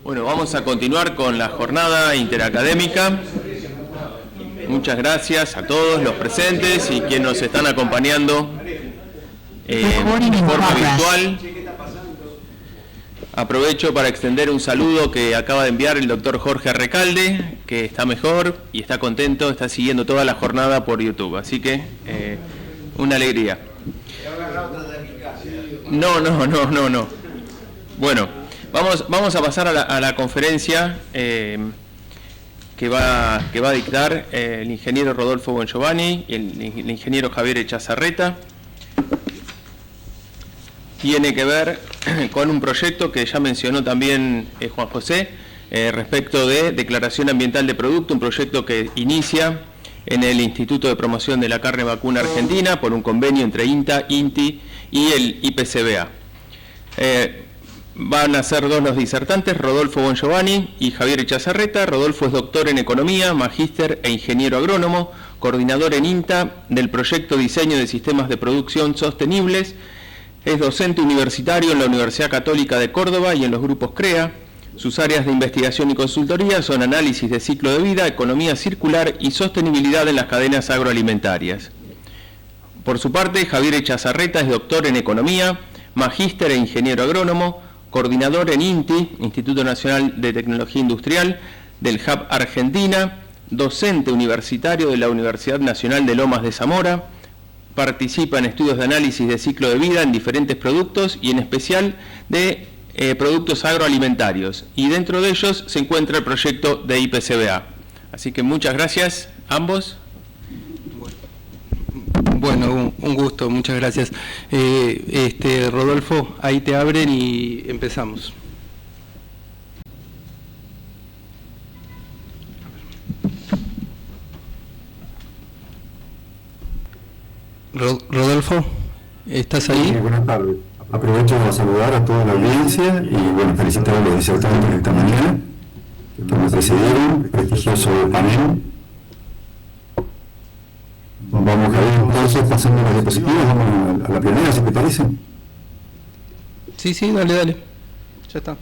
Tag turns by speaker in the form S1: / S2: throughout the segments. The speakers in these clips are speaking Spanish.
S1: Bueno, vamos a continuar con la jornada interacadémica. Muchas gracias a todos los presentes y quienes nos están acompañando de forma virtual. Aprovecho para extender un saludo que acaba de enviar el doctor Jorge Recalde, que está mejor y está contento, está siguiendo toda la jornada por YouTube. Así que, una alegría. No. Bueno, vamos a pasar a la conferencia que va a dictar el ingeniero Rodolfo Bongiovanni y el ingeniero Javier Echazarreta. Tiene que ver con un proyecto que ya mencionó también Juan José, respecto de declaración ambiental de producto, un proyecto que inicia en el Instituto de Promoción de la Carne Vacuna Argentina por un convenio entre INTA, INTI y el IPCBA. Van a ser dos los disertantes, Rodolfo Bongiovanni y Javier Echazarreta. Rodolfo es doctor en Economía, magíster e ingeniero agrónomo, coordinador en INTA del proyecto Diseño de Sistemas de Producción Sostenibles. Es docente universitario en la Universidad Católica de Córdoba y en los grupos CREA. Sus áreas de investigación y consultoría son análisis de ciclo de vida, economía circular y sostenibilidad en las cadenas agroalimentarias. Por su parte, Javier Echazarreta es doctor en Economía, magíster e ingeniero agrónomo, coordinador en INTI, Instituto Nacional de Tecnología Industrial, del Hub Argentina, docente universitario de la Universidad Nacional de Lomas de Zamora. Participa en estudios de análisis de ciclo de vida en diferentes productos y en especial de productos agroalimentarios. Y dentro de ellos se encuentra el proyecto de IPCBA. Así que muchas gracias a ambos.
S2: Bueno, un gusto, muchas gracias. Rodolfo, ahí te abren y empezamos. Rodolfo, ¿estás ahí?
S3: Sí, buenas tardes. Aprovecho para saludar a toda la audiencia y bueno, felicitar a los disertantes de esta mañana que me precedieron, prestigioso panel. Vamos a ver entonces, pasando las diapositivas, vamos a la primera, si te parece.
S2: Sí, dale. Ya está.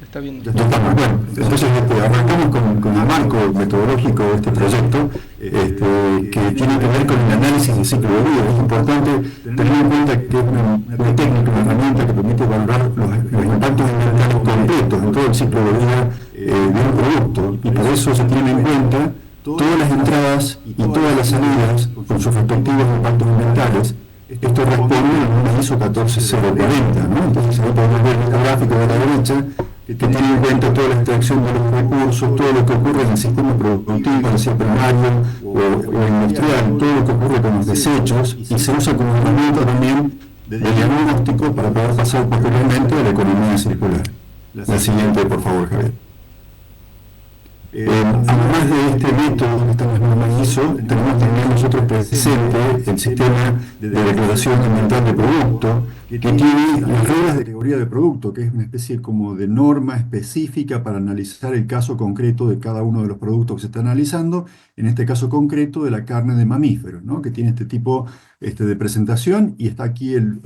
S2: Está bien.
S3: Ya estamos. Bueno, entonces arrancamos con el marco metodológico de este proyecto, que tiene que ver con el análisis del ciclo de vida. Es importante tener en cuenta que es una técnica, una herramienta que permite valorar los impactos ambientales completos en todo el ciclo de vida de un producto, y por eso se tienen en cuenta todas las entradas y todas las salidas con sus respectivos impactos ambientales. Esto responde a una ISO 14040, ¿no? Entonces ahí podemos ver en este gráfico de la derecha que tiene en cuenta toda la extracción de los recursos, todo lo que ocurre en el sistema productivo, ya sea primario o industrial, todo lo que ocurre con los desechos, y se usa como herramienta también de diagnóstico para poder pasar posteriormente a la economía circular. La siguiente, por favor, Javier. Además de este método que estamos en ISO, tenemos también nosotros presente el sistema de declaración ambiental de producto, que tiene las reglas de categoría de producto, que es una especie como de norma específica para analizar el caso concreto de cada uno de los productos que se está analizando, en este caso concreto de la carne de mamíferos, ¿no? Que tiene este tipo de presentación, y está aquí el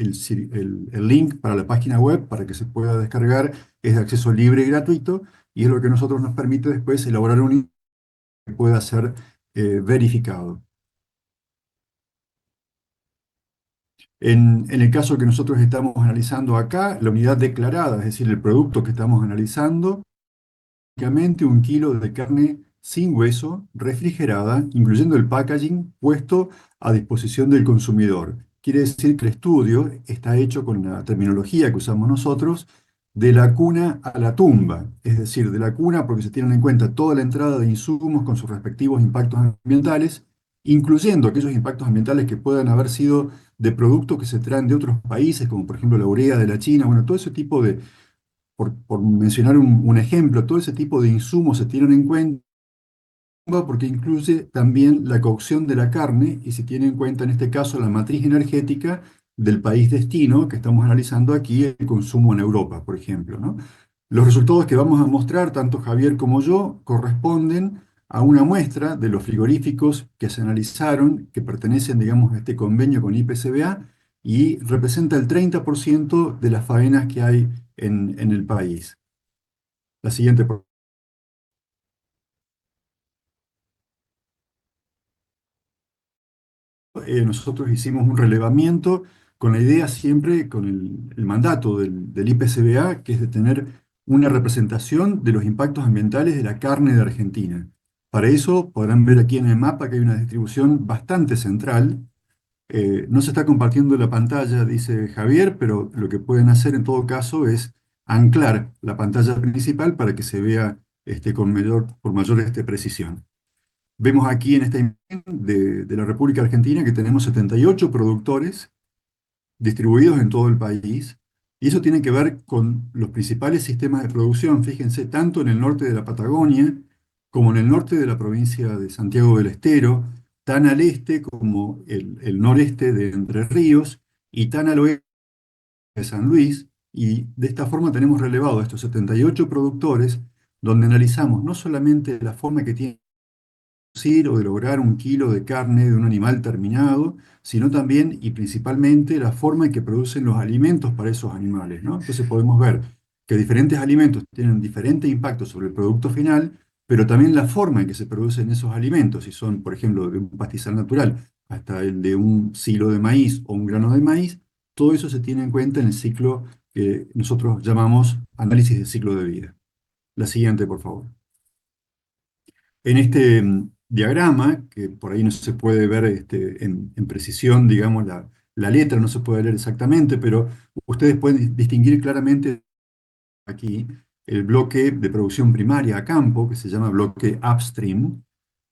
S3: link para la página web para que se pueda descargar. Es de acceso libre y gratuito, y es lo que a nosotros nos permite después elaborar un informe que pueda ser verificado. En el caso que nosotros estamos analizando acá, la unidad declarada, es decir, el producto que estamos analizando, únicamente 1 kilo de carne sin hueso, refrigerada, incluyendo el packaging, puesto a disposición del consumidor. Quiere decir que el estudio está hecho con la terminología que usamos nosotros, de la cuna a la tumba, es decir, de la cuna porque se tienen en cuenta toda la entrada de insumos con sus respectivos impactos ambientales, incluyendo aquellos impactos ambientales que puedan haber sido de productos que se traen de otros países, como por ejemplo la urea de la China. Bueno, todo ese tipo de, por mencionar un ejemplo, todo ese tipo de insumos se tienen en cuenta porque incluye también la cocción de la carne, y se tiene en cuenta en este caso la matriz energética del país destino que estamos analizando aquí, el consumo en Europa, por ejemplo, ¿no? Los resultados que vamos a mostrar, tanto Javier como yo, corresponden a una muestra de los frigoríficos que se analizaron, que pertenecen, digamos, a este convenio con IPCBA, y representa el 30% de las faenas que hay en el país. La siguiente, nosotros hicimos un relevamiento con la idea siempre, con el mandato del IPCBA, que es de tener una representación de los impactos ambientales de la carne de Argentina. Para eso podrán ver aquí en el mapa que hay una distribución bastante central. No se está compartiendo la pantalla, dice Javier, pero lo que pueden hacer en todo caso es anclar la pantalla principal para que se vea con mayor precisión. Vemos aquí en esta imagen de la República Argentina que tenemos 78 productores distribuidos en todo el país, y eso tiene que ver con los principales sistemas de producción, fíjense, tanto en el norte de la Patagonia como en el norte de la provincia de Santiago del Estero, tan al este como el noreste de Entre Ríos y tan al oeste de San Luis, y de esta forma tenemos relevado estos 78 productores, donde analizamos no solamente la forma que tiene producir o de lograr un kilo de carne de un animal terminado, sino también y principalmente la forma en que producen los alimentos para esos animales, ¿no? Entonces podemos ver que diferentes alimentos tienen diferente impacto sobre el producto final, pero también la forma en que se producen esos alimentos, si son, por ejemplo, de un pastizal natural hasta el de un silo de maíz o un grano de maíz, todo eso se tiene en cuenta en el ciclo que nosotros llamamos análisis de ciclo de vida. La siguiente, por favor. En este diagrama, que por ahí no se puede ver en precisión, digamos, la letra no se puede leer exactamente, pero ustedes pueden distinguir claramente aquí el bloque de producción primaria a campo, que se llama bloque upstream,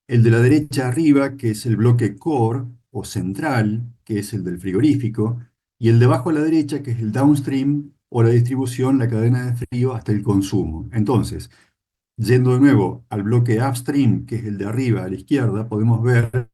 S3: el de la derecha arriba, que es el bloque core o central, que es el del frigorífico, y el de abajo a la derecha, que es el downstream o la distribución, la cadena de frío hasta el consumo. Entonces, yendo de nuevo al bloque upstream, que es el de arriba a la izquierda, podemos ver a la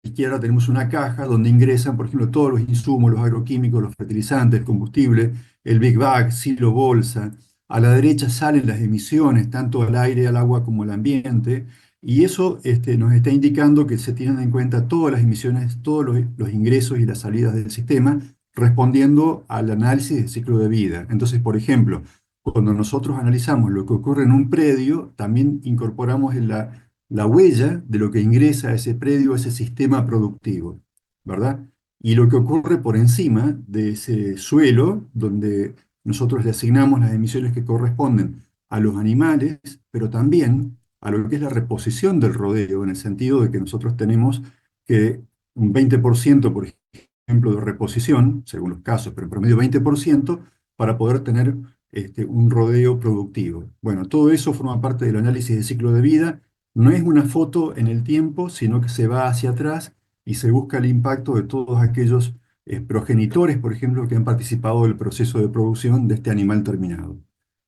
S3: izquierda tenemos una caja donde ingresan, por ejemplo, todos los insumos, los agroquímicos, los fertilizantes, el combustible, el Big Bag, silo, bolsa. A la derecha salen las emisiones, tanto al aire, al agua como al ambiente, y eso nos está indicando que se tienen en cuenta todas las emisiones, todos los ingresos y las salidas del sistema, respondiendo al análisis del ciclo de vida. Entonces, por ejemplo, cuando nosotros analizamos lo que ocurre en un predio, también incorporamos en la huella de lo que ingresa a ese predio, a ese sistema productivo, ¿verdad? Y lo que ocurre por encima de ese suelo, donde nosotros le asignamos las emisiones que corresponden a los animales, pero también a lo que es la reposición del rodeo, en el sentido de que nosotros tenemos que un 20%, por ejemplo, de reposición, según los casos, pero en promedio 20%, para poder tener un rodeo productivo. Bueno, todo eso forma parte del análisis de ciclo de vida. No es una foto en el tiempo, sino que se va hacia atrás y se busca el impacto de todos aquellos progenitores, por ejemplo, que han participado del proceso de producción de este animal terminado.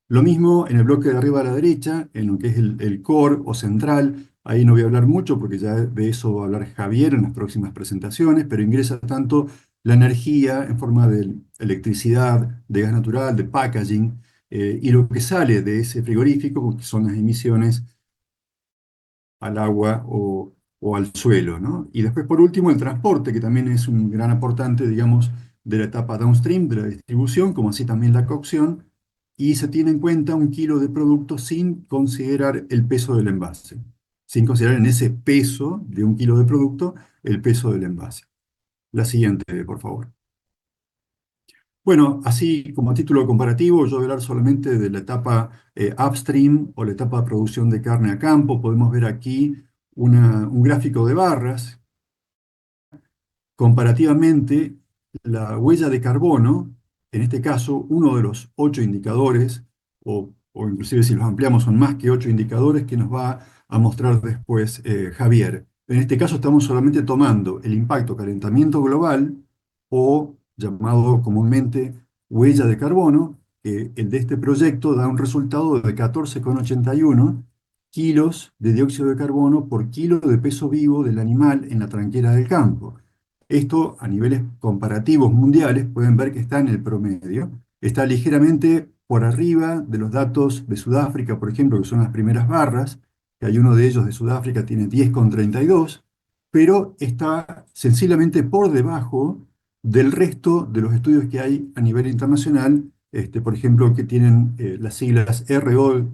S3: Lo mismo en el bloque de arriba a la derecha, en lo que es el core o central. Ahí no voy a hablar mucho porque ya de eso va a hablar Javier en las próximas presentaciones, pero ingresa tanto la energía en forma de electricidad, de gas natural, de packaging, y lo que sale de ese frigorífico, que son las emisiones al agua o al suelo, ¿no? Y después, por último, el transporte, que también es un gran aportante, digamos, de la etapa downstream, de la distribución, como así también la cocción, y se tiene en cuenta un kilo de producto sin considerar el peso del envase, sin considerar en ese peso de un kilo de producto el peso del envase. La siguiente, por favor. Bueno, así como a título comparativo, yo voy a hablar solamente de la etapa upstream o la etapa de producción de carne a campo. Podemos ver aquí un gráfico de barras. Comparativamente, la huella de carbono, en este caso, uno de los 8 indicadores, o inclusive si los ampliamos son más que 8 indicadores que nos va a mostrar después Javier. En este caso estamos solamente tomando el impacto calentamiento global o llamado comúnmente huella de carbono, que el de este proyecto da un resultado de 14,81 kilos de dióxido de carbono por kilo de peso vivo del animal en la tranquera del campo. Esto a niveles comparativos mundiales pueden ver que está en el promedio, está ligeramente por arriba de los datos de Sudáfrica, por ejemplo, que son las primeras barras, que hay uno de ellos de Sudáfrica, tiene 10,32, pero está sencillamente por debajo del resto de los estudios que hay a nivel internacional por ejemplo, que tienen las siglas ROW,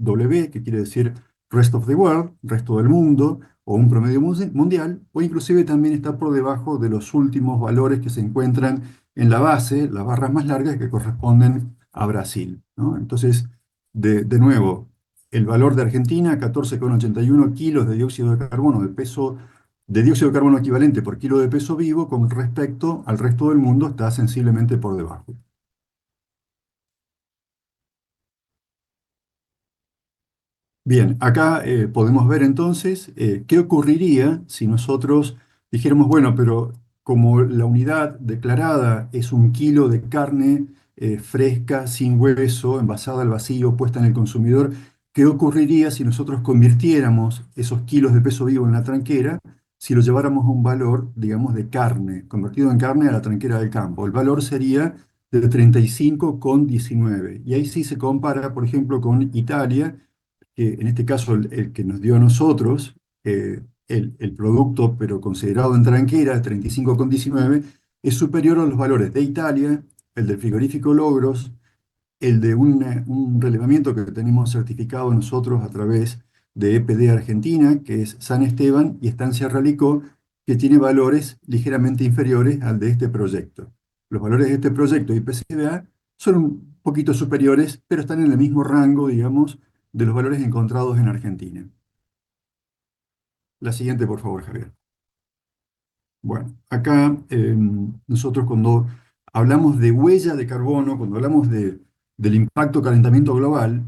S3: que quiere decir Rest of the World, resto del mundo, o un promedio mundial, o inclusive también está por debajo de los últimos valores que se encuentran en la base, las barras más largas que corresponden a Brasil, ¿no? Entonces, de nuevo, el valor de Argentina, 14,81 kilos de dióxido de carbono de dióxido de carbono equivalente por kilo de peso vivo, con respecto al resto del mundo está sensiblemente por debajo. Bien, acá podemos ver entonces qué ocurriría si nosotros dijéramos, bueno, pero como la unidad declarada es un kilo de carne fresca, sin hueso, envasada al vacío, puesta en el consumidor, ¿qué ocurriría si nosotros convirtiéramos esos kilos de peso vivo en la tranquera, si lo lleváramos a un valor, digamos, de carne, convertido en carne a la tranquera del campo? El valor sería de 35,19. Y ahí sí se compara, por ejemplo, con Italia, que en este caso el que nos dio a nosotros, el producto, pero considerado en tranquera, 35,19, es superior a los valores de Italia, el del frigorífico Logros, el de un relevamiento que tenemos certificado nosotros a través de EPD Argentina, que es San Esteban, y Estancia Ralicó, que tiene valores ligeramente inferiores al de este proyecto. Los valores de este proyecto IPCBA son un poquito superiores, pero están en el mismo rango, digamos, de los valores encontrados en Argentina. La siguiente, por favor, Javier. Bueno, acá nosotros cuando hablamos de huella de carbono, cuando hablamos del impacto calentamiento global,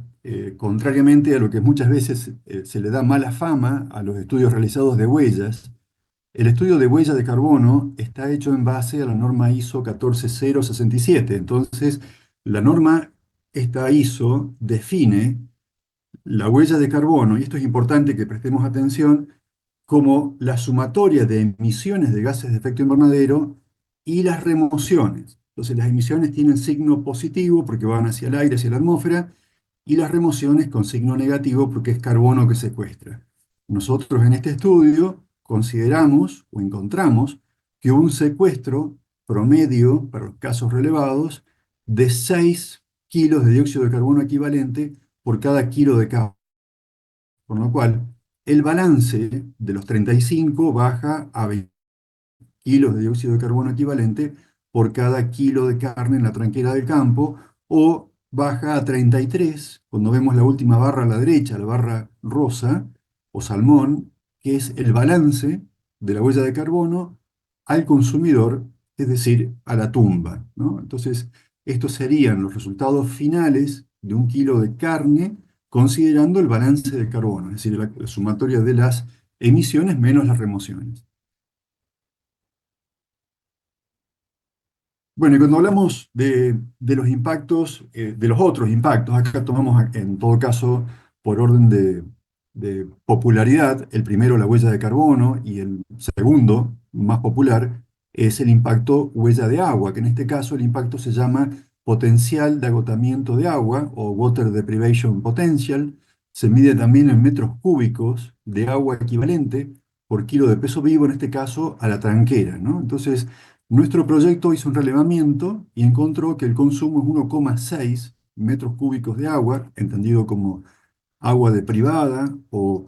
S3: contrariamente a lo que muchas veces se le da mala fama a los estudios realizados de huellas, el estudio de huella de carbono está hecho en base a la norma ISO 14067. Entonces, la norma, esta ISO, define la huella de carbono, y esto es importante que prestemos atención, como la sumatoria de emisiones de gases de efecto invernadero y las remociones. Entonces las emisiones tienen signo positivo porque van hacia el aire, hacia la atmósfera, y las remociones con signo negativo porque es carbono que secuestra. Nosotros en este estudio consideramos o encontramos que hubo un secuestro promedio, para los casos relevados, de 6 kilos de dióxido de carbono equivalente por cada kilo de carbono. Por lo cual, el balance de los 35 baja a 20 kilos de dióxido de carbono equivalente por cada kilo de carne en la tranquera del campo, o baja a 33 cuando vemos la última barra a la derecha, la barra rosa o salmón, que es el balance de la huella de carbono al consumidor, es decir, a la tumba, ¿no? Entonces, estos serían los resultados finales de un kilo de carne considerando el balance de carbono, es decir, la sumatoria de las emisiones menos las remociones. Bueno, y cuando hablamos de los impactos, de los otros impactos, acá tomamos en todo caso por orden de popularidad, el primero la huella de carbono y el segundo, más popular, es el impacto huella de agua, que en este caso el impacto se llama potencial de agotamiento de agua o Water Deprivation Potential. Se mide también en metros cúbicos de agua equivalente por kilo de peso vivo, en este caso a la tranquera, ¿no? Entonces, nuestro proyecto hizo un relevamiento y encontró que el consumo es 1,6 metros cúbicos de agua, entendido como agua de privada o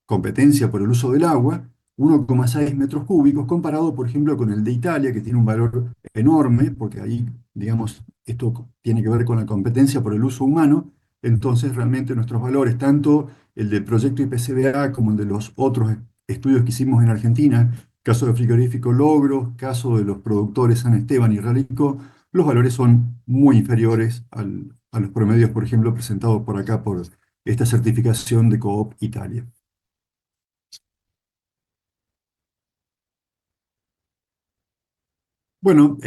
S3: competencia por el uso del agua, 1,6 metros cúbicos, comparado, por ejemplo, con el de Italia, que tiene un valor enorme, porque ahí, digamos, esto tiene que ver con la competencia por el uso humano. Entonces, realmente nuestros valores, tanto el del proyecto IPCBA como el de los otros estudios que hicimos en Argentina, caso de frigorífico Logros, caso de los productores San Esteban y Ralico, los valores son muy inferiores a los promedios, por ejemplo, presentados por acá por esta certificación de Coop Italia. Bueno,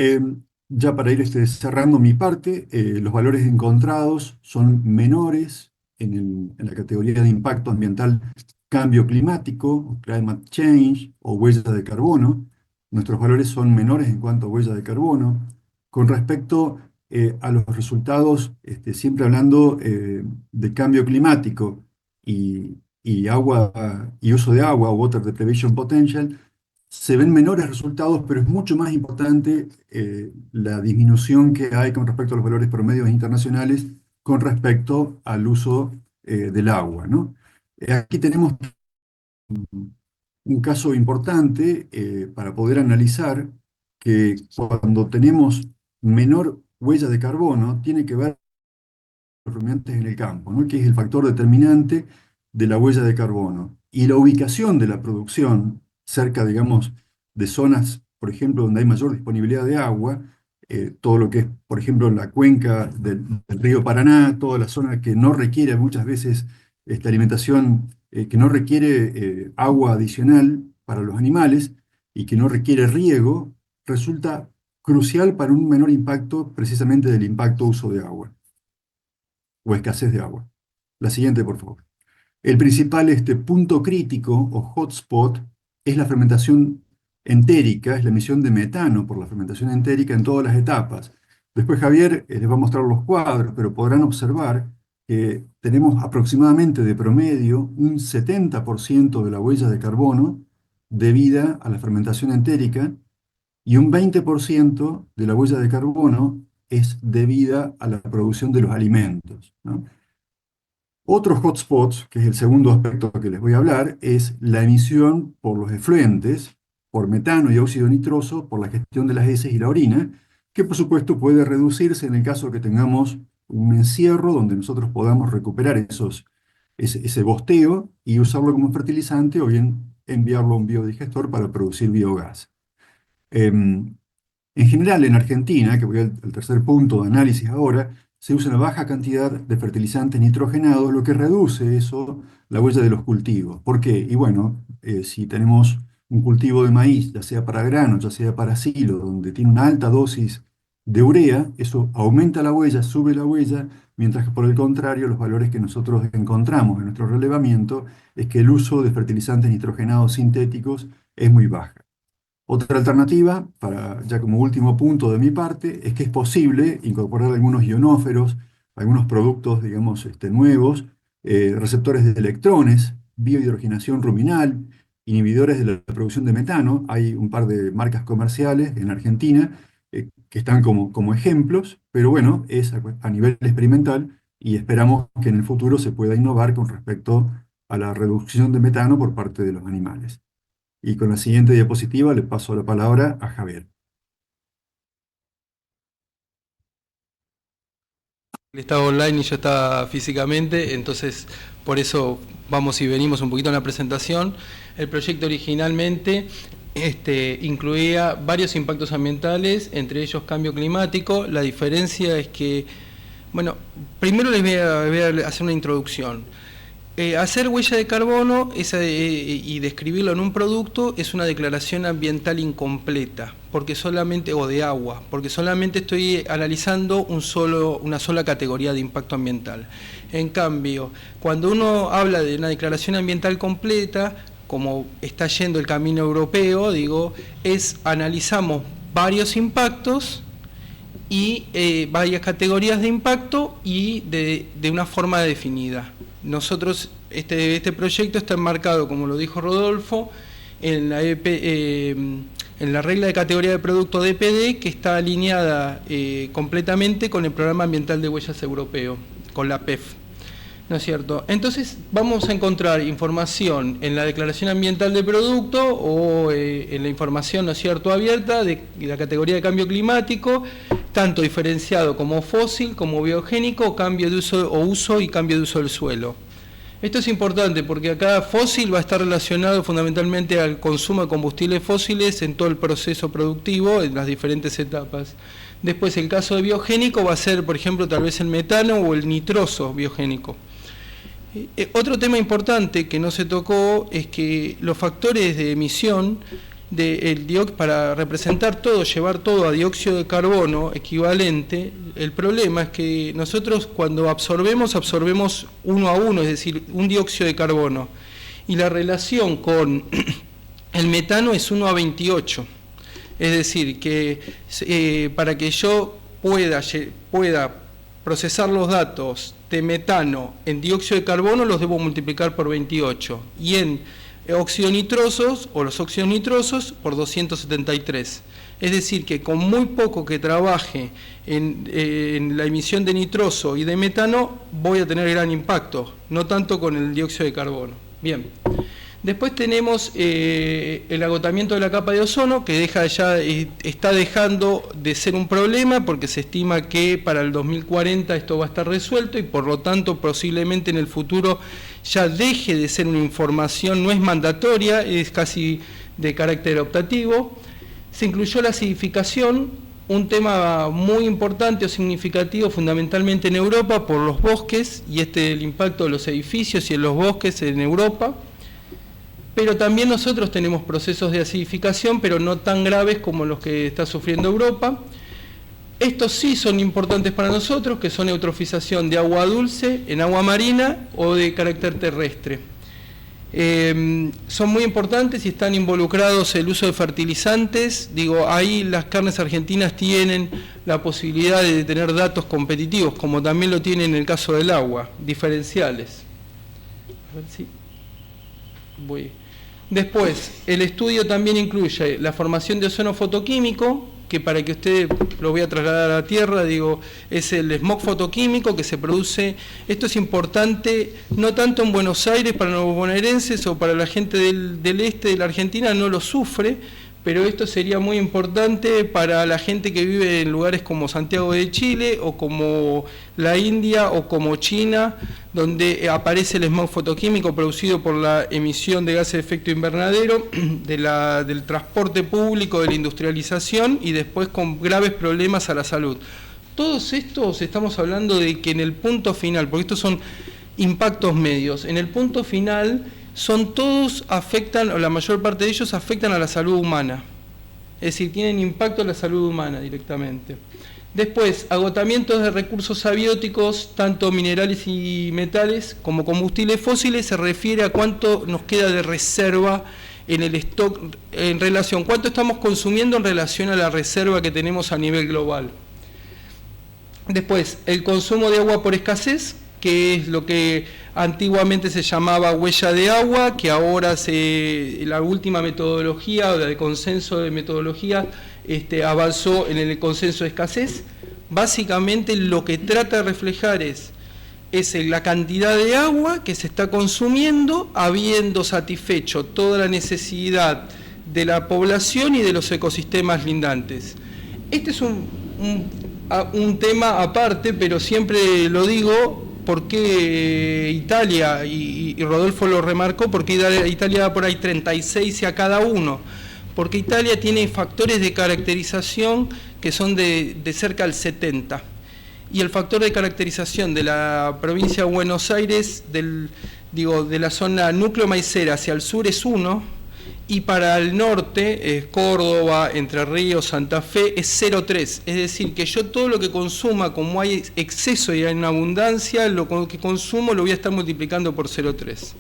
S3: ya para ir cerrando mi parte, los valores encontrados son menores en la categoría de impacto ambiental, cambio climático, climate change o huella de carbono. Nuestros valores son menores en cuanto a huella de carbono. Con respecto a los resultados, siempre hablando de cambio climático y agua y uso de agua, water deprivation potential, se ven menores resultados, pero es mucho más importante la disminución que hay con respecto a los valores promedios internacionales con respecto al uso del agua, ¿no? Aquí tenemos un caso importante para poder analizar que cuando tenemos menor huella de carbono, tiene que ver los rumiantes en el campo, ¿no? Que es el factor determinante de la huella de carbono. Y la ubicación de la producción cerca, digamos, de zonas, por ejemplo, donde hay mayor disponibilidad de agua, todo lo que es, por ejemplo, la cuenca del río Paraná, toda la zona que no requiere muchas veces esta alimentación, que no requiere agua adicional para los animales y que no requiere riego, resulta crucial para un menor impacto precisamente del impacto uso de agua o escasez de agua. La siguiente, por favor. El principal punto crítico o hotspot es la fermentación entérica, es la emisión de metano por la fermentación entérica en todas las etapas. Después Javier les va a mostrar los cuadros, pero podrán observar que tenemos aproximadamente de promedio un 70% de la huella de carbono debida a la fermentación entérica y un 20% de la huella de carbono es debida a la producción de los alimentos, ¿no? Otro hotspot, que es el segundo aspecto que les voy a hablar, es la emisión por los efluentes, por metano y óxido nitroso, por la gestión de las heces y la orina, que por supuesto puede reducirse en el caso que tengamos un encierro donde nosotros podamos recuperar ese bosteo y usarlo como fertilizante o bien enviarlo a un biodigestor para producir biogás. Em, en general, en Argentina, que voy al tercer punto de análisis ahora, se usa una baja cantidad de fertilizantes nitrogenados, lo que reduce eso, la huella de los cultivos. ¿Por qué? Y bueno, si tenemos un cultivo de maíz, ya sea para grano, ya sea para silo, donde tiene una alta dosis de urea, eso aumenta la huella, sube la huella, mientras que por el contrario, los valores que nosotros encontramos en nuestro relevamiento es que el uso de fertilizantes nitrogenados sintéticos es muy baja. Otra alternativa, ya como último punto de mi parte, es que es posible incorporar algunos ionóferos, algunos productos, digamos, nuevos, receptores de electrones, biohidrogenación ruminal, inhibidores de la producción de metano. Hay un par de marcas comerciales en Argentina que están como ejemplos, pero bueno, es a nivel experimental y esperamos que en el futuro se pueda innovar con respecto a la reducción de metano por parte de los animales. Y con la siguiente diapositiva le paso la palabra a Javier.
S2: Él estaba online y yo estaba físicamente, entonces por eso vamos y venimos un poquito en la presentación. El proyecto originalmente incluía varios impactos ambientales, entre ellos cambio climático. La diferencia es que, bueno, primero les voy a hacer una introducción. Hacer huella de carbono y describirlo en un producto es una declaración ambiental incompleta, porque solamente, o de agua, porque solamente estoy analizando una sola categoría de impacto ambiental. En cambio, cuando uno habla de una declaración ambiental completa, como está yendo el camino europeo, analizamos varios impactos y varias categorías de impacto y de una forma definida. Nosotros, este proyecto está enmarcado, como lo dijo Rodolfo, en la regla de categoría de producto DPD, que está alineada completamente con el Programa Ambiental de Huellas Europeo, con la PEF. ¿No es cierto? Entonces vamos a encontrar información en la declaración ambiental de producto o en la información, ¿no es cierto?, abierta de la categoría de cambio climático, tanto diferenciado como fósil, como biogénico, cambio de uso o uso y cambio de uso del suelo. Esto es importante porque acá fósil va a estar relacionado fundamentalmente al consumo de combustibles fósiles en todo el proceso productivo, en las diferentes etapas. Después el caso de biogénico va a ser, por ejemplo, tal vez el metano o el nitroso biogénico. Otro tema importante que no se tocó es que los factores de emisión para representar todo, llevar todo a dióxido de carbono equivalente, el problema es que nosotros cuando absorbemos 1 a 1, es decir, un dióxido de carbono, y la relación con el metano es 1 a 28. Es decir, que para que yo pueda procesar los datos de metano en dióxido de carbono los debo multiplicar por 28 y en óxidos nitrosos o los óxidos nitrosos por 273. Es decir, que con muy poco que trabaje en la emisión de nitroso y de metano voy a tener gran impacto, no tanto con el dióxido de carbono. Bien. Después tenemos el agotamiento de la capa de ozono, que está dejando de ser un problema porque se estima que para el 2040 esto va a estar resuelto y por lo tanto posiblemente en el futuro ya deje de ser una información, no es mandatoria, es casi de carácter optativo. Se incluyó la acidificación, un tema muy importante o significativo fundamentalmente en Europa por los bosques y el impacto de los edificios y en los bosques en Europa. Pero también nosotros tenemos procesos de acidificación, pero no tan graves como los que está sufriendo Europa. Estos sí son importantes para nosotros, que son eutrofización de agua dulce en agua marina o de carácter terrestre. Son muy importantes y están involucrados el uso de fertilizantes. Digo, ahí las carnes argentinas tienen la posibilidad de tener datos competitivos, como también lo tienen en el caso del agua, diferenciales. A ver si voy. Después, el estudio también incluye la formación de ozono fotoquímico, que para que usted lo voy a trasladar a la Tierra, digo, es el smog fotoquímico que se produce. Esto es importante, no tanto en Buenos Aires para los bonaerenses o para la gente del este de la Argentina, no lo sufre, pero esto sería muy importante para la gente que vive en lugares como Santiago de Chile o como la India o como China, donde aparece el smog fotoquímico producido por la emisión de gases de efecto invernadero, del transporte público, de la industrialización y después con graves problemas a la salud. Todos estos estamos hablando de que en el punto final, porque estos son impactos medios, en el punto final son todos afectan, o la mayor parte de ellos afectan a la salud humana. Es decir, tienen impacto en la salud humana directamente. Después, agotamientos de recursos abióticos, tanto minerales y metales como combustibles fósiles, se refiere a cuánto nos queda de reserva en el stock, en relación, cuánto estamos consumiendo en relación a la reserva que tenemos a nivel global. Después, el consumo de agua por escasez, que es lo que antiguamente se llamaba huella de agua, que ahora la última metodología o el consenso de metodología avanzó en el consenso de escasez. Básicamente lo que trata de reflejar es la cantidad de agua que se está consumiendo habiendo satisfecho toda la necesidad de la población y de los ecosistemas lindantes. Este es un tema aparte, pero siempre lo digo, porque Italia, y Rodolfo lo remarcó, porque Italia da por ahí 36 a cada uno, porque Italia tiene factores de caracterización que son de cerca del 70, y el factor de caracterización de la provincia de Buenos Aires, de la zona núcleo maicera hacia el sur es 1, y para el norte, Córdoba, Entre Ríos, Santa Fe, es 0,3. Es decir, que yo todo lo que consuma, como hay exceso y hay una abundancia, lo que consumo lo voy a estar multiplicando por 0,3.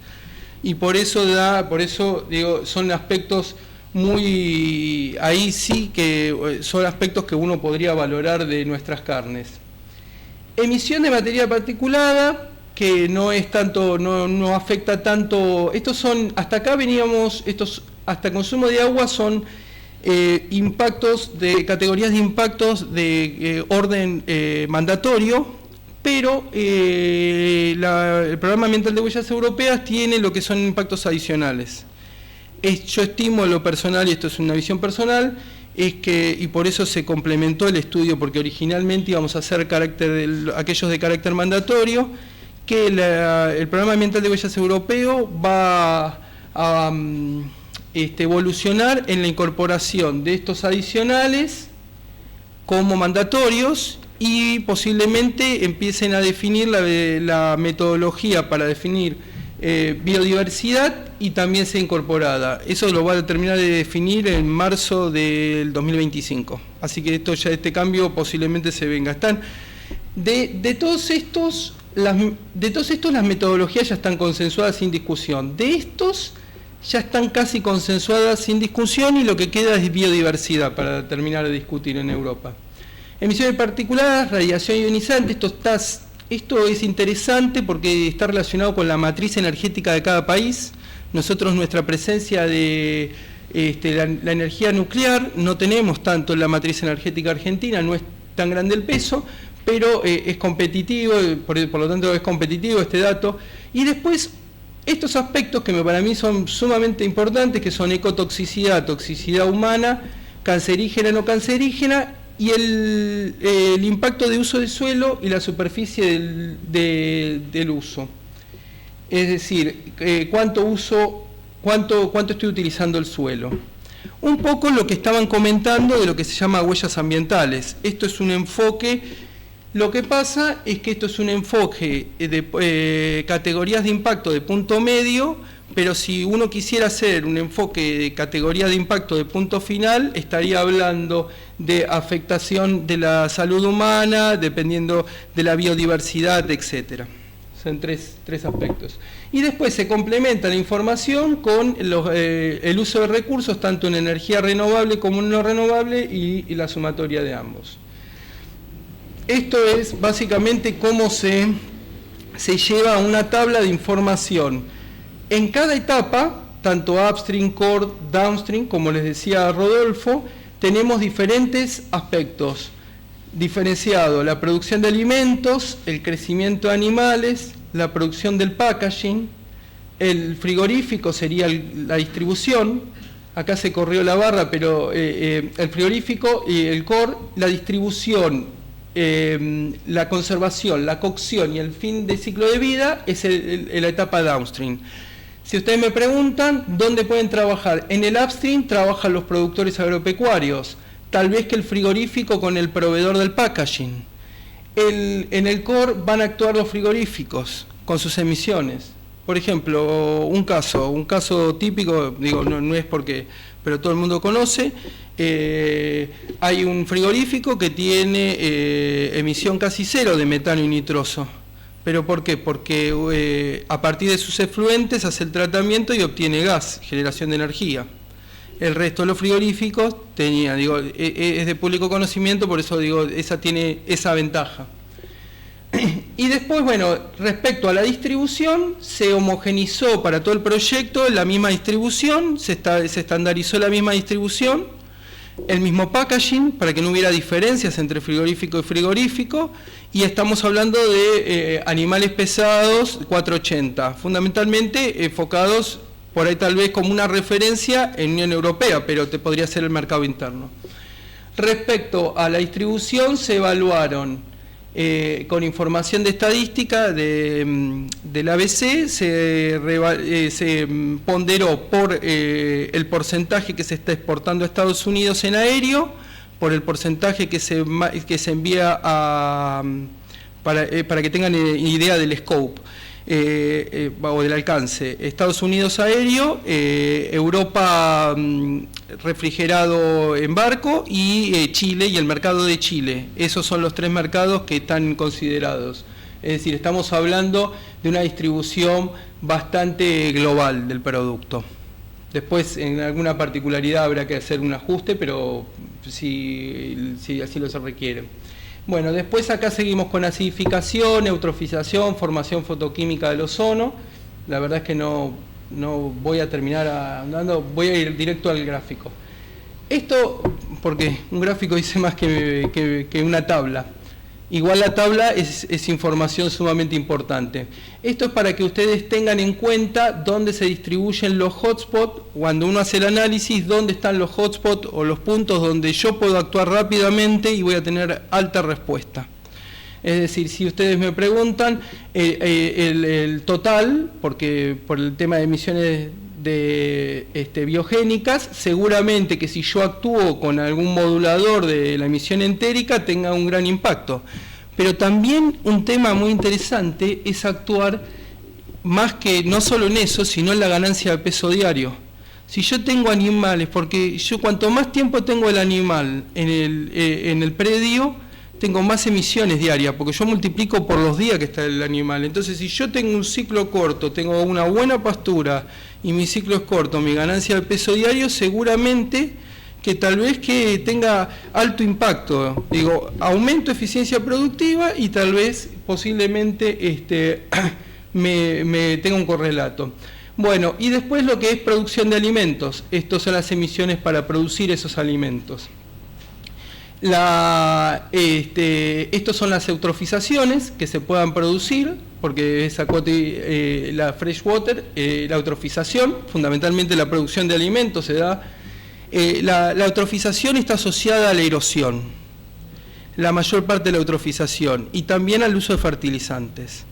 S2: Y por eso digo, son aspectos muy, ahí sí que son aspectos que uno podría valorar de nuestras carnes. Emisión de materia particulada, que no es tanto, no afecta tanto. Estos son, hasta acá veníamos, hasta consumo de agua son impactos de categorías de impactos de orden mandatorio, pero el Programa Ambiental de Huellas Europeas tiene lo que son impactos adicionales. Yo estimo lo personal, y esto es una visión personal, y por eso se complementó el estudio, porque originalmente íbamos a hacer aquellos de carácter mandatorio, que el Programa Ambiental de Huellas Europeo va a evolucionar en la incorporación de estos adicionales como mandatorios y posiblemente empiecen a definir la metodología para definir biodiversidad y también sea incorporada. Eso lo va a terminar de definir en marzo del 2025. Así que este cambio posiblemente se venga. De todos estos, las metodologías ya están consensuadas sin discusión. De estos ya están casi consensuadas sin discusión y lo que queda es biodiversidad para terminar de discutir en Europa. Emisiones particulares, radiación ionizante, esto es interesante porque está relacionado con la matriz energética de cada país. Nosotros nuestra presencia de la energía nuclear no tenemos tanto en la matriz energética argentina, no es tan grande el peso, pero es competitivo, por lo tanto es competitivo este dato. Y después, estos aspectos que para mí son sumamente importantes, que son ecotoxicidad, toxicidad humana, cancerígena, no cancerígena, y el impacto de uso del suelo y la superficie del uso. Es decir, cuánto estoy utilizando el suelo. Un poco lo que estaban comentando de lo que se llama huellas ambientales. Esto es un enfoque, lo que pasa es que esto es un enfoque de categorías de impacto de punto medio, pero si uno quisiera hacer un enfoque de categoría de impacto de punto final, estaría hablando de afectación de la salud humana, dependiendo de la biodiversidad, etcétera. Son tres aspectos. Y después se complementa la información con el uso de recursos, tanto en energía renovable como en no renovable, y la sumatoria de ambos. Esto es básicamente cómo se lleva una tabla de información. En cada etapa, tanto upstream, core, downstream, como les decía Rodolfo, tenemos diferentes aspectos. Diferenciado la producción de alimentos, el crecimiento de animales, la producción del packaging, el frigorífico sería la distribución, acá se corrió la barra, pero el frigorífico y el core, la distribución, la conservación, la cocción y el fin de ciclo de vida es la etapa downstream. Si ustedes me preguntan, ¿dónde pueden trabajar? En el upstream trabajan los productores agropecuarios, tal vez que el frigorífico con el proveedor del packaging. En el core van a actuar los frigoríficos con sus emisiones. Por ejemplo, un caso típico, digo, no es porque, pero todo el mundo conoce, hay un frigorífico que tiene emisión casi cero de metano y nitroso. ¿Pero por qué? Porque a partir de sus efluentes hace el tratamiento y obtiene gas, generación de energía. El resto de los frigoríficos es de público conocimiento, por eso digo, esa tiene esa ventaja. Y después, bueno, respecto a la distribución, se homogenizó para todo el proyecto la misma distribución, se estandarizó la misma distribución, el mismo packaging, para que no hubiera diferencias entre frigorífico y frigorífico, y estamos hablando de animales pesados 480, fundamentalmente enfocados por ahí tal vez como una referencia en Unión Europea, pero te podría ser el mercado interno. Respecto a la distribución, se evaluaron con información de estadística del ABC, se ponderó por el porcentaje que se está exportando a Estados Unidos en aéreo, por el porcentaje que se envía para que tengan idea del scope. O del alcance. Estados Unidos aéreo, Europa refrigerado en barco y Chile y el mercado de Chile. Esos son los tres mercados que están considerados. Es decir, estamos hablando de una distribución bastante global del producto. Después, en alguna particularidad habrá que hacer un ajuste, pero si así lo se requiere. Bueno, después acá seguimos con acidificación, eutrofización, formación fotoquímica del ozono. La verdad es que no voy a terminar andando, voy a ir directo al gráfico. Esto, porque un gráfico dice más que una tabla. Igual la tabla es información sumamente importante. Esto es para que ustedes tengan en cuenta dónde se distribuyen los hotspots, cuando uno hace el análisis, dónde están los hotspots o los puntos donde yo puedo actuar rápidamente y voy a tener alta respuesta. Es decir, si ustedes me preguntan, el total, porque por el tema de emisiones biogénicas, seguramente que si yo actúo con algún modulador de la emisión entérica tenga un gran impacto. Pero también un tema muy interesante es actuar más que no solo en eso, sino en la ganancia de peso diario. Si yo tengo animales, porque yo cuanto más tiempo tengo el animal en el predio, tengo más emisiones diarias, porque yo multiplico por los días que está el animal. Entonces, si yo tengo un ciclo corto, tengo una buena pastura y mi ciclo es corto, mi ganancia de peso diario, seguramente que tal vez que tenga alto impacto. Digo, aumento eficiencia productiva y tal vez posiblemente me tenga un correlato. Bueno, y después lo que es producción de alimentos. Estos son las emisiones para producir esos alimentos. Estos son las eutrofizaciones que se puedan producir, porque es la freshwater, la eutrofización, fundamentalmente la producción de alimentos se da. La eutrofización está asociada a la erosión, la mayor parte de la eutrofización, y también al uso de fertilizantes.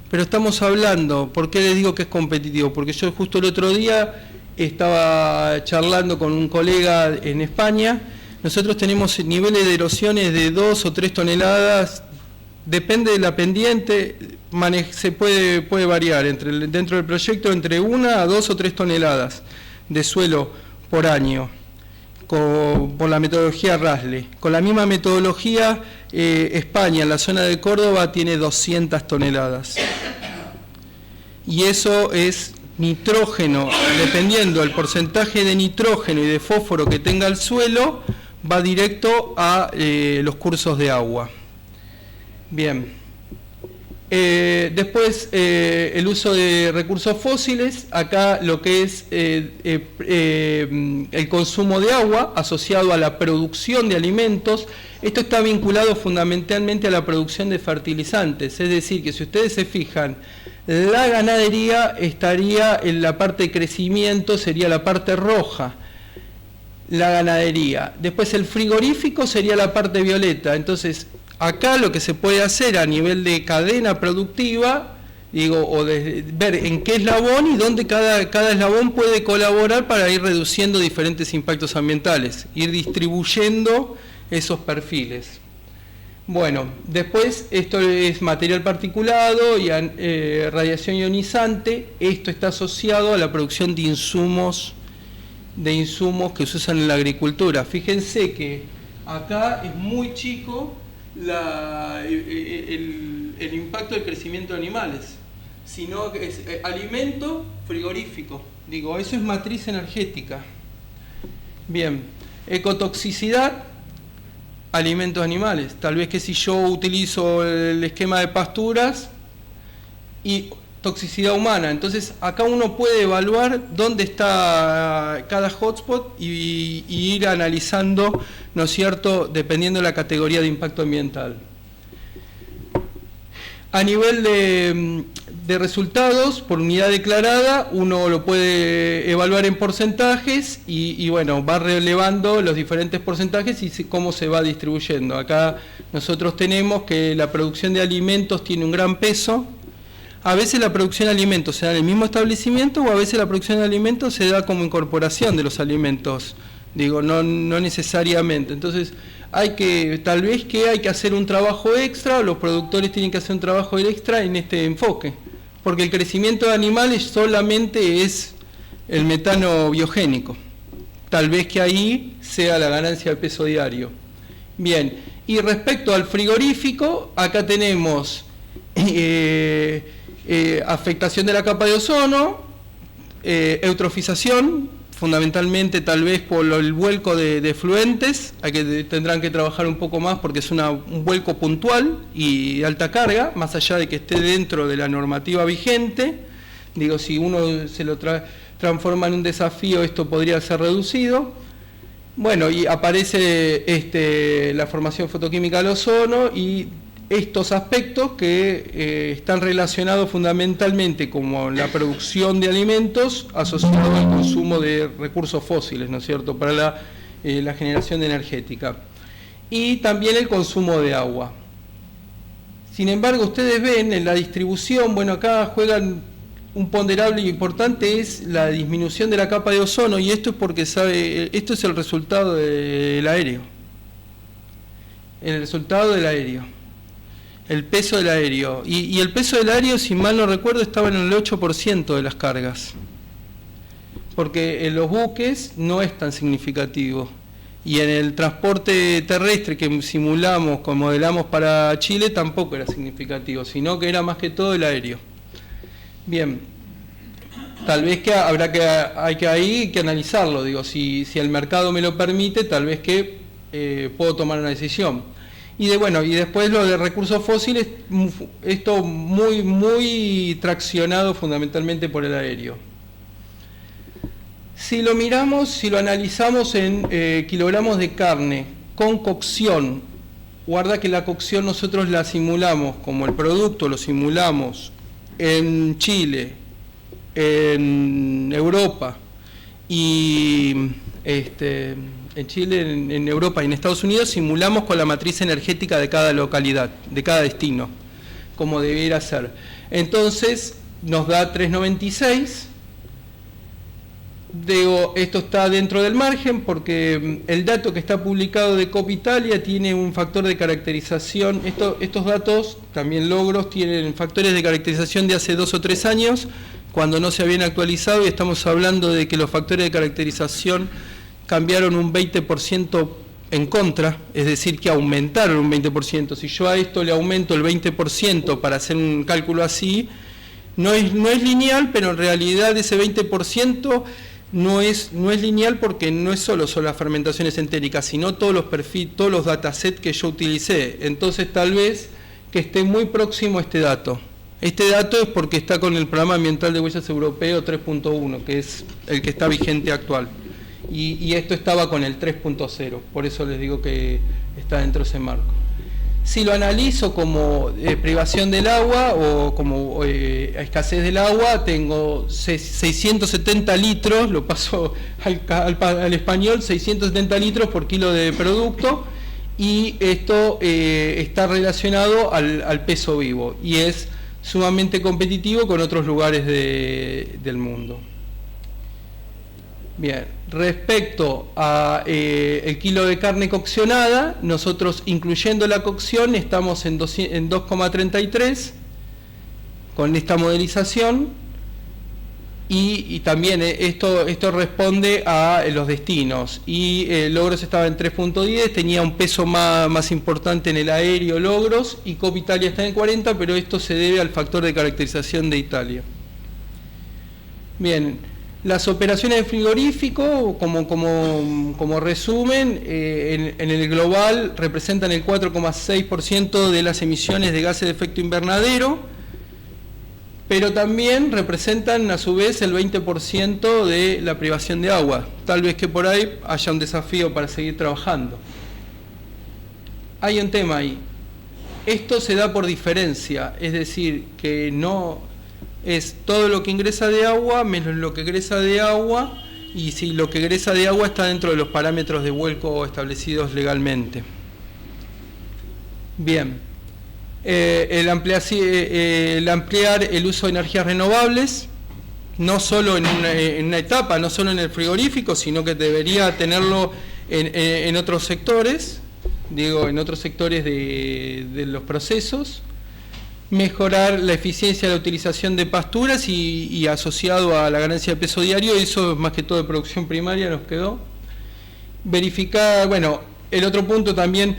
S2: Pero estamos hablando, ¿por qué les digo que es competitivo? Porque yo justo el otro día estaba charlando con un colega en España. Nosotros tenemos niveles de erosiones de 2 o 3 toneladas, depende de la pendiente, se puede variar dentro del proyecto entre 1 a 2 o 3 toneladas de suelo por año, por la metodología RASLE. Con la misma metodología, España, en la zona de Córdoba, tiene 200 toneladas. Y eso es nitrógeno, dependiendo del porcentaje de nitrógeno y de fósforo que tenga el suelo, va directo a los cursos de agua. Bien. Después, el uso de recursos fósiles. Acá lo que es el consumo de agua asociado a la producción de alimentos. Esto está vinculado fundamentalmente a la producción de fertilizantes. Es decir, que si ustedes se fijan, la ganadería estaría en la parte de crecimiento, sería la parte roja. La ganadería. Después el frigorífico sería la parte violeta. Entonces, acá lo que se puede hacer a nivel de cadena productiva, o de ver en qué eslabón y dónde cada eslabón puede colaborar para ir reduciendo diferentes impactos ambientales, ir distribuyendo esos perfiles. Bueno, después esto es material particulado y radiación ionizante. Esto está asociado a la producción de insumos que se usan en la agricultura. Fíjense que acá es muy chico el impacto del crecimiento de animales, sino que es alimento frigorífico. Digo, eso es matriz energética. Bien, ecotoxicidad, alimentos animales. Tal vez que si yo utilizo el esquema de pasturas y toxicidad humana. Entonces, acá uno puede evaluar dónde está cada hotspot y ir analizando, ¿no es cierto?, dependiendo de la categoría de impacto ambiental. A nivel de resultados, por unidad declarada, uno lo puede evaluar en porcentajes y bueno, va relevando los diferentes porcentajes y cómo se va distribuyendo. Acá nosotros tenemos que la producción de alimentos tiene un gran peso. A veces la producción de alimentos se da en el mismo establecimiento o a veces la producción de alimentos se da como incorporación de los alimentos. Digo, no necesariamente. Entonces, tal vez hay que hacer un trabajo extra, o los productores tienen que hacer un trabajo extra en este enfoque. Porque el crecimiento de animales solamente es el metano biogénico. Tal vez que ahí sea la ganancia de peso diario. Bien, y respecto al frigorífico, acá tenemos afectación de la capa de ozono, eutrofización, fundamentalmente tal vez por el vuelco de efluentes, tendrán que trabajar un poco más porque es un vuelco puntual y de alta carga, más allá de que esté dentro de la normativa vigente. Digo, si uno se lo transforma en un desafío, esto podría ser reducido. Bueno, y aparece la formación fotoquímica del ozono y estos aspectos que están relacionados fundamentalmente como la producción de alimentos asociados al consumo de recursos fósiles, ¿no es cierto?, para la generación energética. Y también el consumo de agua. Sin embargo, ustedes ven en la distribución, bueno, acá juegan un ponderable importante, es la disminución de la capa de ozono, y esto es porque esto es el resultado del aéreo. El resultado del aéreo. El peso del aéreo. Y el peso del aéreo, si mal no recuerdo, estaba en el 8% de las cargas. Porque en los buques no es tan significativo. Y en el transporte terrestre que simulamos, que modelamos para Chile, tampoco era significativo, sino que era más que todo el aéreo. Bien. Tal vez hay que analizarlo. Digo, si el mercado me lo permite, tal vez que puedo tomar una decisión. Y después lo de recursos fósiles, esto muy traccionado fundamentalmente por el aéreo. Si lo miramos, si lo analizamos en kilogramos de carne con cocción, guarda que la cocción nosotros la simulamos, como el producto lo simulamos en Chile, en Europa y en Chile, en Europa y en Estados Unidos, simulamos con la matriz energética de cada localidad, de cada destino, como debiera ser. Entonces nos da 396. Digo, esto está dentro del margen porque el dato que está publicado de COP Italia tiene un factor de caracterización. Estos datos, también logros, tienen factores de caracterización de hace 2 o 3 años, cuando no se habían actualizado, y estamos hablando de que los factores de caracterización cambiaron un 20% en contra, es decir, que aumentaron un 20%. Si yo a esto le aumento el 20% para hacer un cálculo así, no es lineal, pero en realidad ese 20% no es lineal porque no es solo las fermentaciones entéricas, sino todos los perfiles, todos los datasets que yo utilicé. Entonces tal vez que esté muy próximo a este dato. Este dato es porque está con el Programa Ambiental de Huellas Europeo 3.1, que es el que está vigente actual. Y esto estaba con el 3.0, por eso les digo que está dentro de ese marco. Si lo analizo como privación del agua o como escasez del agua, tengo 670 litros, lo paso al español, 670 litros por kilo de producto, y esto está relacionado al peso vivo y es sumamente competitivo con otros lugares del mundo. Bien, respecto a el kilo de carne coccionada, nosotros incluyendo la cocción estamos en 2,33 con esta modelización, y también esto responde a los destinos, y Logros estaba en 3.10, tenía un peso más importante en el aéreo Logros, y COP Italia está en 40, pero esto se debe al factor de caracterización de Italia. Bien. Las operaciones de frigorífico, como resumen, en el global representan el 4,6% de las emisiones de gases de efecto invernadero, pero también representan a su vez el 20% de la privación de agua. Tal vez que por ahí haya un desafío para seguir trabajando. Hay un tema ahí. Esto se da por diferencia, es decir, que no es todo lo que ingresa de agua menos lo que egresa de agua, y si lo que egresa de agua está dentro de los parámetros de vuelco establecidos legalmente. Bien, el ampliar el uso de energías renovables, no solo en una etapa, no solo en el frigorífico, sino que debería tenerlo en otros sectores, en otros sectores de los procesos. Mejorar la eficiencia de la utilización de pasturas y asociado a la ganancia de peso diario, eso más que todo de producción primaria nos quedó. Verificar, el otro punto también,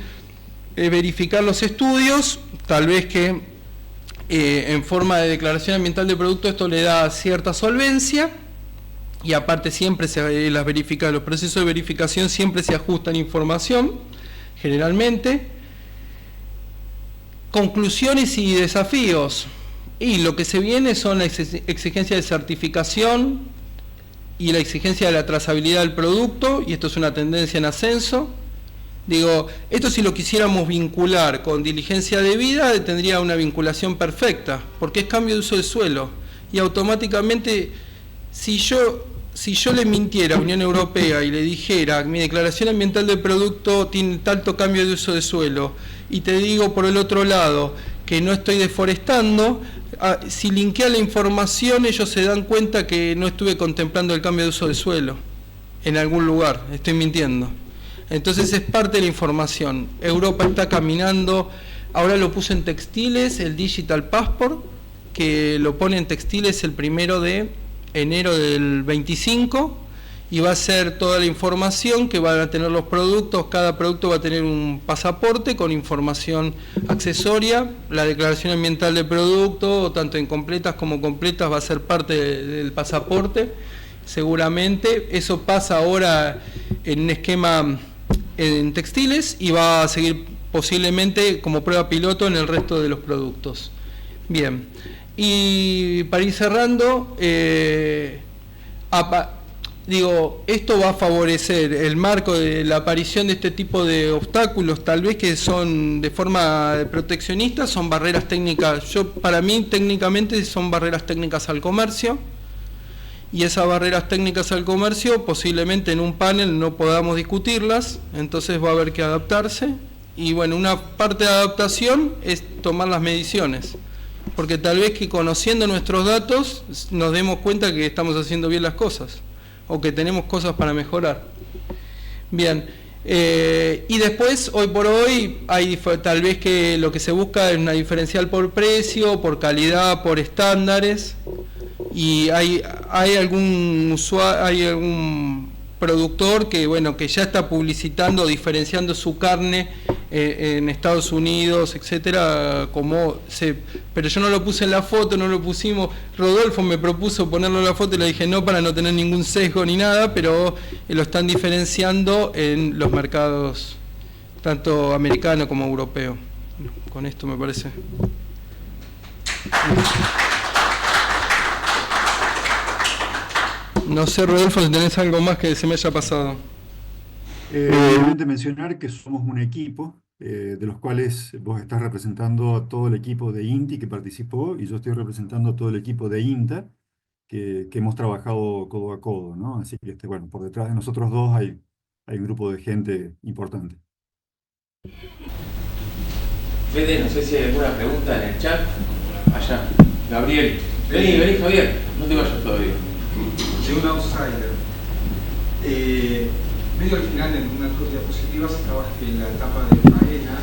S2: verificar los estudios, tal vez que en forma de declaración ambiental de producto esto le da cierta solvencia, y aparte siempre los procesos de verificación siempre se ajustan información, generalmente. Conclusiones y desafíos. Y lo que se viene son la exigencia de certificación y la exigencia de la trazabilidad del producto, y esto es una tendencia en ascenso. Esto si lo quisiéramos vincular con diligencia debida, tendría una vinculación perfecta, porque es cambio de uso de suelo. Y automáticamente, si yo le mintiera a Unión Europea y le dijera mi declaración ambiental del producto tiene tanto cambio de uso de suelo, y te digo por el otro lado que no estoy deforestando, si linkea la información ellos se dan cuenta que no estuve contemplando el cambio de uso de suelo en algún lugar, estoy mintiendo. Entonces es parte de la información. Europa está caminando, ahora lo puso en textiles, el Digital Passport, que lo pone en textiles el 1 de enero del 25, y va a ser toda la información que van a tener los productos. Cada producto va a tener un pasaporte con información accesoria. La declaración ambiental del producto, tanto incompletas como completas, va a ser parte del pasaporte, seguramente. Eso pasa ahora en un esquema en textiles y va a seguir posiblemente como prueba piloto en el resto de los productos. Bien, y para ir cerrando, digo, esto va a favorecer el marco de la aparición de este tipo de obstáculos, tal vez que son de forma proteccionista, son barreras técnicas. Para mí, técnicamente, son barreras técnicas al comercio, y esas barreras técnicas al comercio posiblemente en un panel no podamos discutirlas, entonces va a haber que adaptarse. Y bueno, una parte de adaptación es tomar las mediciones, porque tal vez que conociendo nuestros datos nos demos cuenta que estamos haciendo bien las cosas, o que tenemos cosas para mejorar. Bien, y después, hoy por hoy, hay tal vez que lo que se busca es una diferencial por precio, por calidad, por estándares, y hay algún productor que, bueno, que ya está publicitando, diferenciando su carne en Estados Unidos, etcétera, pero yo no lo puse en la foto, no lo pusimos. Rodolfo me propuso ponerlo en la foto y le dije no, para no tener ningún sesgo ni nada, pero lo están diferenciando en los mercados tanto americano como europeo. Con esto me parece. No sé, Rodolfo, si tenés algo más que se me haya pasado.
S3: Simplemente mencionar que somos un equipo, de los cuales vos estás representando a todo el equipo de INTI que participó, y yo estoy representando a todo el equipo de INTA, que hemos trabajado codo a codo, ¿no? Así que, bueno, por detrás de nosotros dos hay un grupo de gente importante.
S1: Fede, no sé si hay alguna pregunta en el chat. Allá, Gabriel. Vení, Javier, no te vayas todavía.
S4: De un outsider. Medio al final, en una de tus diapositivas, estabas que la etapa de faena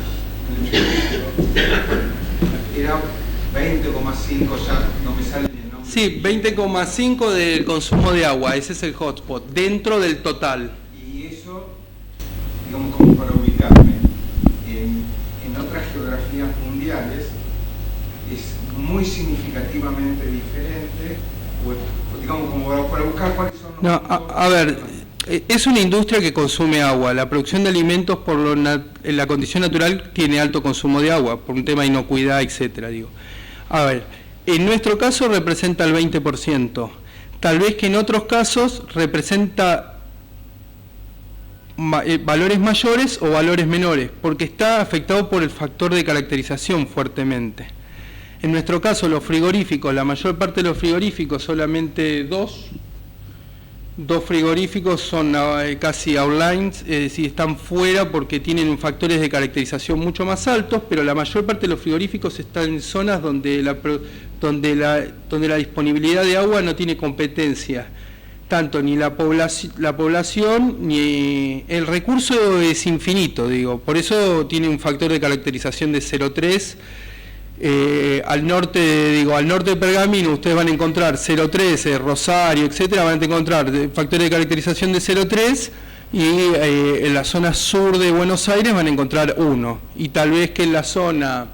S4: era 20,5, ya no me sale el nombre.
S2: Sí, 20,5 del consumo de agua, ese es el hotspot, dentro del total.
S4: Y eso, digamos, como para ubicarme, en otras geografías mundiales es muy significativamente diferente, o digamos, como para buscar cuáles son los...
S2: No, a ver, es una industria que consume agua. La producción de alimentos en la condición natural tiene alto consumo de agua, por un tema de inocuidad, etcétera, digo. A ver, en nuestro caso representa el 20%. Tal vez que en otros casos representa valores mayores o valores menores, porque está afectado por el factor de caracterización fuertemente. En nuestro caso, los frigoríficos, la mayor parte de los frigoríficos, solamente dos frigoríficos son casi outlines, es decir, están fuera porque tienen factores de caracterización mucho más altos, pero la mayor parte de los frigoríficos están en zonas donde la disponibilidad de agua no tiene competencia, tanto ni la población ni el recurso es infinito, digo, por eso tiene un factor de caracterización de 0,3. Al norte de Pergamino ustedes van a encontrar 0,3, Rosario, etcétera, van a encontrar factores de caracterización de 0,3, y en la zona sur de Buenos Aires van a encontrar 1, y tal vez que en la zona,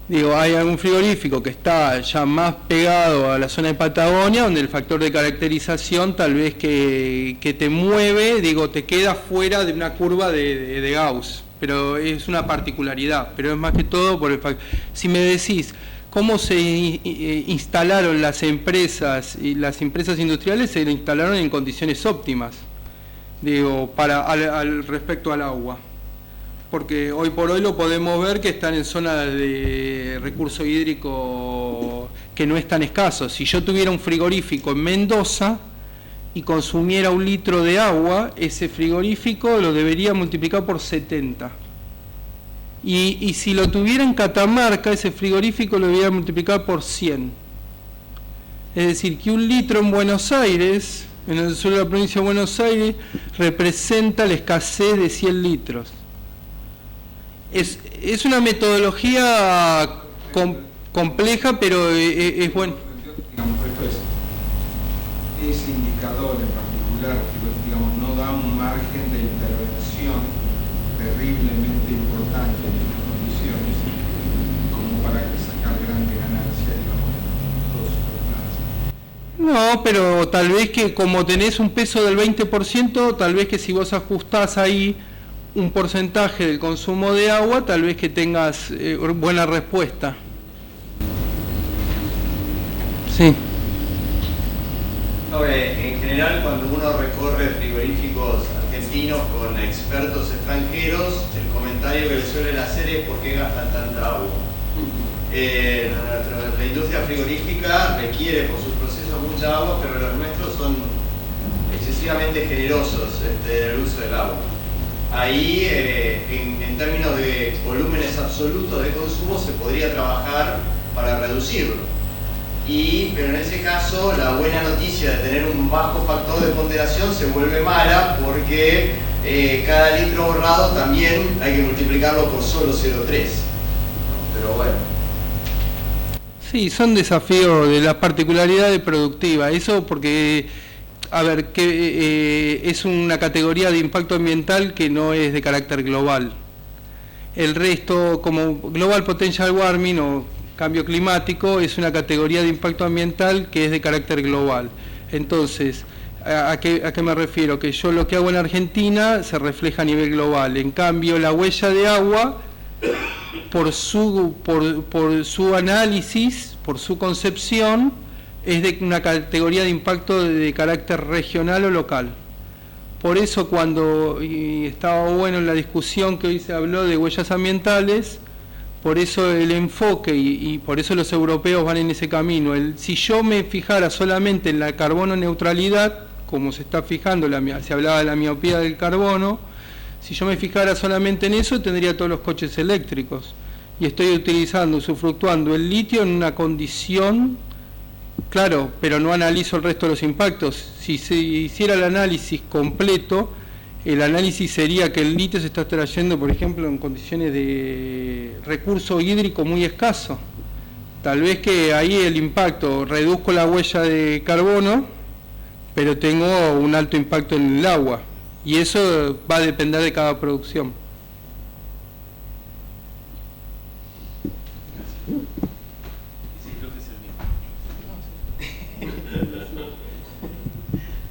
S2: hay algún frigorífico que está ya más pegado a la zona de Patagonia, donde el factor de caracterización tal vez que te mueve, te queda fuera de una curva de Gauss. Pero es una particularidad, pero es más que todo por el factor. Si me decís cómo se instalaron las empresas, y las empresas industriales se instalaron en condiciones óptimas, respecto al agua, porque hoy por hoy lo podemos ver que están en zonas de recurso hídrico que no es tan escaso. Si yo tuviera un frigorífico en Mendoza y consumiera 1 litro de agua, ese frigorífico lo debería multiplicar por 70. Y si lo tuviera en Catamarca, ese frigorífico lo debería multiplicar por 100. Es decir, que 1 litro en Buenos Aires, en el sur de la provincia de Buenos Aires, representa la escasez de 100 litros. Es una metodología compleja, pero es bueno.
S4: Digamos, ese indicador en particular, que no da un margen de intervención terriblemente importante en estas condiciones, como para sacar grandes ganancias, en todos los planes.
S2: No, pero tal vez que como tenés un peso del 20%, tal vez que si vos ajustás ahí un porcentaje del consumo de agua, tal vez que tengas buena respuesta. Sí.
S5: En general, cuando uno recorre frigoríficos argentinos con expertos extranjeros, el comentario que le suelen hacer es ¿por qué gastan tanta agua? La industria frigorífica requiere por sus procesos mucha agua, pero los nuestros son excesivamente generosos en el uso del agua. Ahí, en términos de volúmenes absolutos de consumo, se podría trabajar para reducirlo. Pero en ese caso, la buena noticia de tener un bajo factor de ponderación se vuelve mala porque cada litro ahorrado también hay que multiplicarlo por solo 0,3. Pero bueno.
S2: Sí, son desafíos de la particularidad productiva. Eso porque, a ver, que es una categoría de impacto ambiental que no es de carácter global. El resto, como Global Potential Warming o cambio climático, es una categoría de impacto ambiental que es de carácter global. Entonces, ¿a qué me refiero? Que yo lo que hago en Argentina se refleja a nivel global. En cambio, la huella de agua, por su análisis, por su concepción, es de una categoría de impacto de carácter regional o local. Por eso cuando estaba bueno en la discusión que hoy se habló de huellas ambientales, por eso el enfoque y por eso los europeos van en ese camino. Si yo me fijara solamente en la carbono neutralidad, como se está fijando, se hablaba de la miopía del carbono, si yo me fijara solamente en eso, tendría todos los coches eléctricos. Y estoy usufructuando el litio en una condición, claro, pero no analizo el resto de los impactos. Si se hiciera el análisis completo, el análisis sería que el litio se está extrayendo, por ejemplo, en condiciones de recurso hídrico muy escaso. Tal vez que ahí el impacto, reduzco la huella de carbono, pero tengo un alto impacto en el agua. Y eso va a depender de cada producción.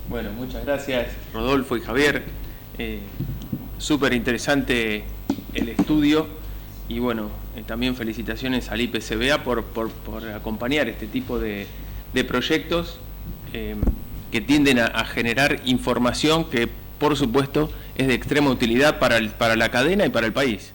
S1: Bueno, muchas gracias Rodolfo y Javier. Súper interesante el estudio y bueno, también felicitaciones al IPCBA por acompañar este tipo de proyectos que tienden a generar información que por supuesto es de extrema utilidad para la cadena y para el país.